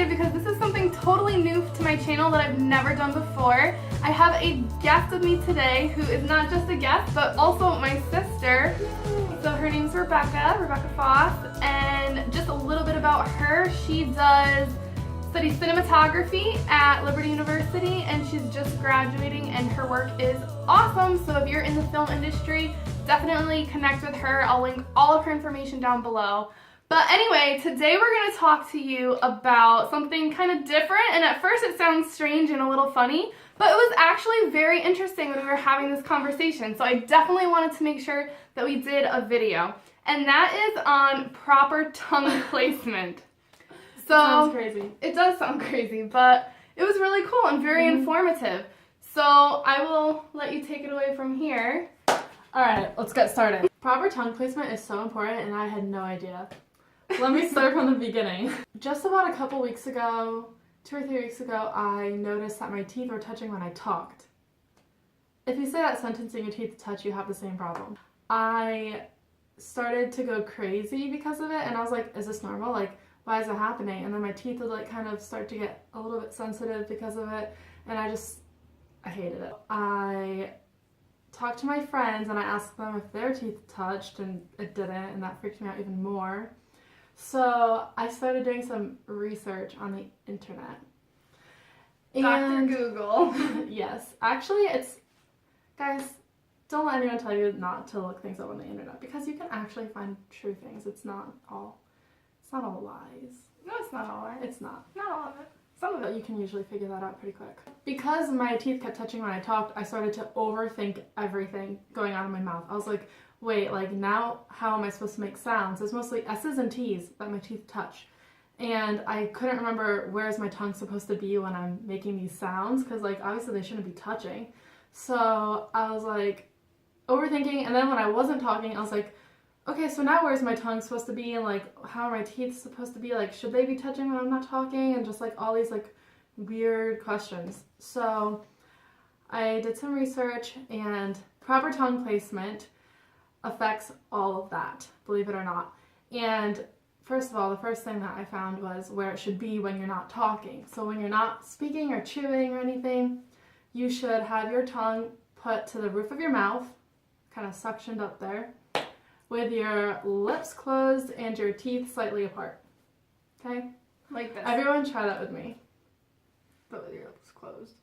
excited because this is something totally new to my channel that I've never done before. I have a guest with me today who is not just a guest, but also my sister. So her name's Rebecca Foss, and just a little bit about her. She does study cinematography at Liberty University, and she's just graduating, and her work is awesome. So if you're in the film industry, definitely connect with her. I'll link all of her information down below. But anyway, today we're going to talk to you about something kind of different, and at first it sounds strange and a little funny, but it was actually very interesting when we were having this conversation, so I definitely wanted to make sure that we did a video, and that is on proper tongue placement. So, sounds crazy. It does sound crazy, but it was really cool and very informative. So I will let you take it away from here. Alright, let's get started. Proper tongue placement is so important, and I had no idea. Let me start from the beginning. Just about a couple weeks ago, 2 or 3 weeks ago, I noticed that my teeth were touching when I talked. If you say that sentence and your teeth touch, you have the same problem. I started to go crazy because of it, and I was like, is this normal? Like, why is it happening? And then my teeth would like kind of start to get a little bit sensitive because of it, and I hated it. I talked to my friends and I asked them if their teeth touched, and it didn't, and that freaked me out even more. So I started doing some research on the internet. Dr. Google. Yes. Actually, guys, don't let anyone tell you not to look things up on the internet, because you can actually find true things. It's not all lies. No, it's not all lies. It's not. Not all of it. Some of it you can usually figure that out pretty quick. Because my teeth kept touching when I talked, I started to overthink everything going on in my mouth. I was like, wait, like now how am I supposed to make sounds? It's mostly S's and T's that my teeth touch. And I couldn't remember where's my tongue supposed to be when I'm making these sounds, because like obviously they shouldn't be touching. So I was like overthinking, and then when I wasn't talking, I was like, okay, so now where's my tongue supposed to be, and like how are my teeth supposed to be? Like, should they be touching when I'm not talking? And just like all these like weird questions. So I did some research, and proper tongue placement affects all of that, believe it or not. And first of all, the first thing that I found was where it should be when you're not talking. So when you're not speaking or chewing or anything, you should have your tongue put to the roof of your mouth, kind of suctioned up there, with your lips closed and your teeth slightly apart. Okay? Like this. Everyone try that with me. But with your lips closed.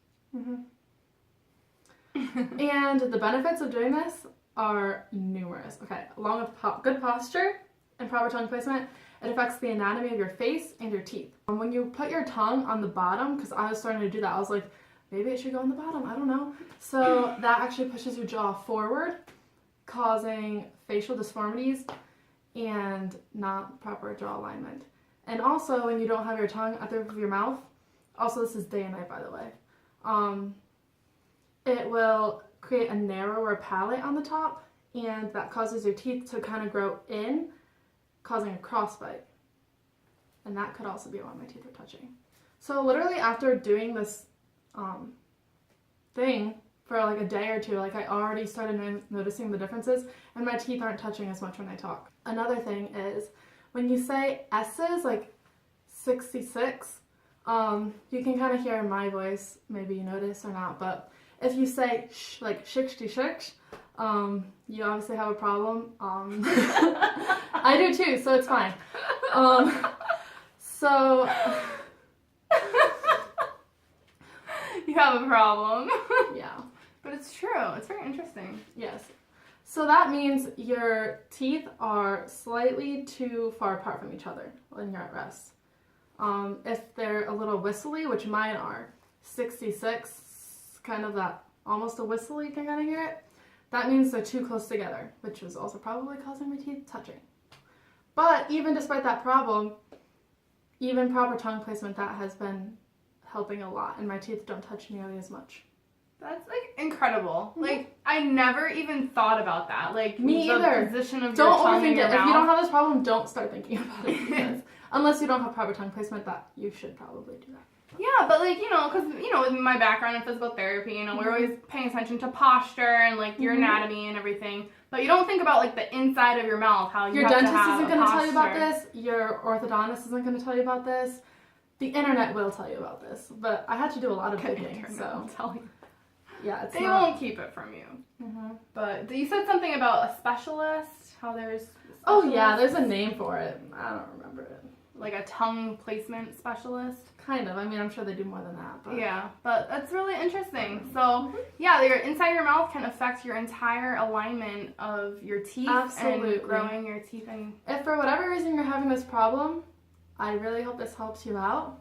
And the benefits of doing this are numerous. Okay, along with good posture and proper tongue placement, it affects the anatomy of your face and your teeth. When you put your tongue on the bottom, because I was starting to do that, I was like, maybe it should go on the bottom, I don't know. So that actually pushes your jaw forward, causing facial deformities and not proper jaw alignment. And also, when you don't have your tongue at the roof of your mouth, also this is day and night by the way, it will create a narrower palate on the top, and that causes your teeth to kind of grow in, causing a crossbite. And that could also be why my teeth are touching. So literally after doing this thing for like a day or two, like I already started noticing the differences, and my teeth aren't touching as much when I talk. Another thing is when you say S's, like 66, you can kind of hear in my voice, maybe you notice or not, but if you say sh, like 66, you obviously have a problem. I do too, so it's fine. So You have a problem. yeah. But it's true. It's very interesting. Yes. So that means your teeth are slightly too far apart from each other when you're at rest. If they're a little whistly, which mine are, 66, kind of that almost a whistle, you can kind of hear it, that means they're too close together, which is also probably causing my teeth touching. But even despite that problem, even proper tongue placement, that has been helping a lot, and my teeth don't touch nearly as much. That's like incredible. Like I never even thought about that. Like me the either. Position of Don't your tongue in overthink your it. If mouth. you don't have this problem, don't start thinking about it. Because unless you don't have proper tongue placement, that you should probably do that. Yeah, but like, you know, because, you know, with my background in physical therapy, you know, we're always paying attention to posture and like your anatomy and everything. But you don't think about like the inside of your mouth, how you your have dentist to have isn't going to tell you about posture. this. Your orthodontist isn't going to tell you about this. the internet will tell you about this, but I had to do a lot of The digging, internet so will tell you. yeah, it's They not... won't keep it from you. Mhm. But you said something about a specialist. How there's. Oh yeah, there's a name for it. I don't remember it. Like a tongue placement specialist. Kind of. I mean, I'm sure they do more than that, but Yeah, but that's really interesting. So, yeah, your inside your mouth can affect your entire alignment of your teeth Absolutely. and growing your teeth. And if for whatever reason you're having this problem, I really hope this helps you out.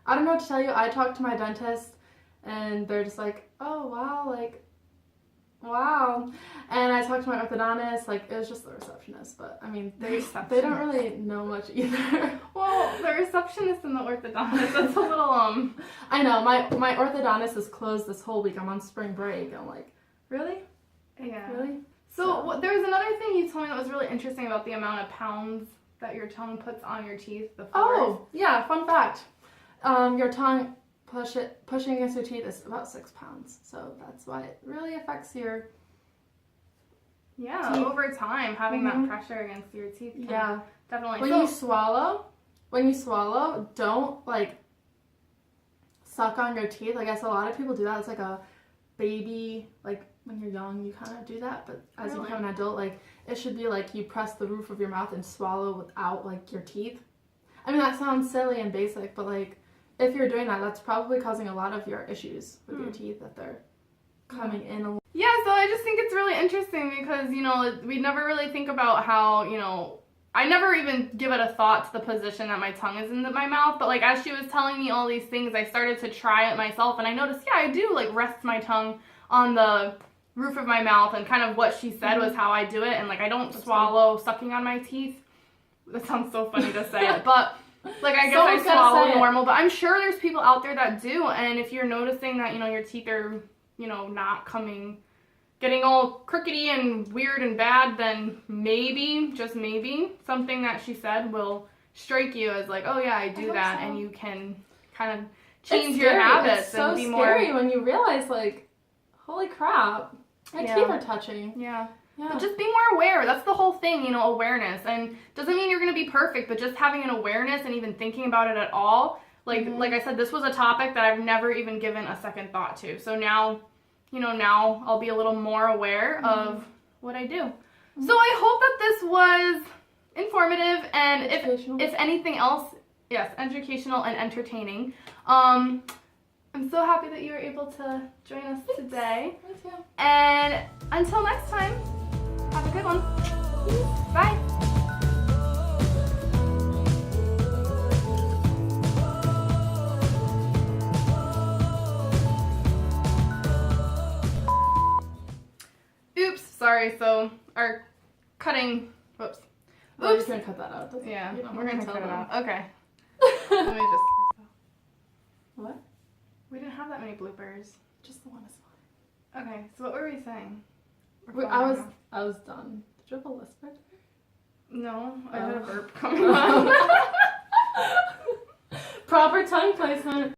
I don't know what to tell you. I talked to my dentist, and they're just like, oh, wow, like, wow. And I talked to my orthodontist, like, it was just the receptionist, but, I mean, they don't really know much either. well, the receptionist and the orthodontist, that's a little, I know, my orthodontist is closed this whole week. I'm on spring break. I'm like, really? Yeah. Really? So, there was another thing you told me that was really interesting about the amount of pounds that your tongue puts on your teeth. The force. Oh, yeah, fun fact. Your tongue pushing against your teeth is about 6 pounds. So that's why it really affects your Yeah, teeth. over time, having that pressure against your teeth. Can definitely. When you swallow, don't like suck on your teeth. I guess a lot of people do that. It's like a baby, like when you're young, you kind of do that. But as you become an adult, like it should be like you press the roof of your mouth and swallow without like your teeth. I mean, that sounds silly and basic, but like if you're doing that, that's probably causing a lot of your issues with your teeth, that they're coming in a Yeah, so I just think it's really interesting because, you know, we never really think about how, you know, I never even give it a thought to the position that my tongue is in my mouth, but like as she was telling me all these things, I started to try it myself, and I noticed, yeah, I do like rest my tongue on the roof of my mouth, and kind of what she said was how I do it, and like I don't swallow sucking on my teeth. That sounds so funny to say it, but like I guess I swallow normal, but I'm sure there's people out there that do, and if you're noticing that, you know, your teeth are, you know, not getting all crookedy and weird and bad, then maybe, just maybe, something that she said will strike you as like, oh yeah, I do that, and you can kind of change your habits and be more. It's so scary when you realize, like, holy crap, my teeth are touching. Yeah. But just be more aware. That's the whole thing, you know, awareness. And doesn't mean you're going to be perfect, but just having an awareness and even thinking about it at all. Like I said, this was a topic that I've never even given a second thought to. So now, you know, now I'll be a little more aware of what I do. So I hope that this was informative, and if anything else, yes, educational and entertaining. I'm so happy that you were able to join us today. Thanks, yeah. And until next time, have a good one. Bye. Oops, sorry, so our cutting, whoops. Well, you're going to cut that out. Yeah, you don't we're going to tell cut it them. out. Okay. Let me just. What? We didn't have that many bloopers. Just the one is fine. Okay, so what were we saying? I was done. Did you have a whisper? No, I had a burp coming on. Proper tongue placement.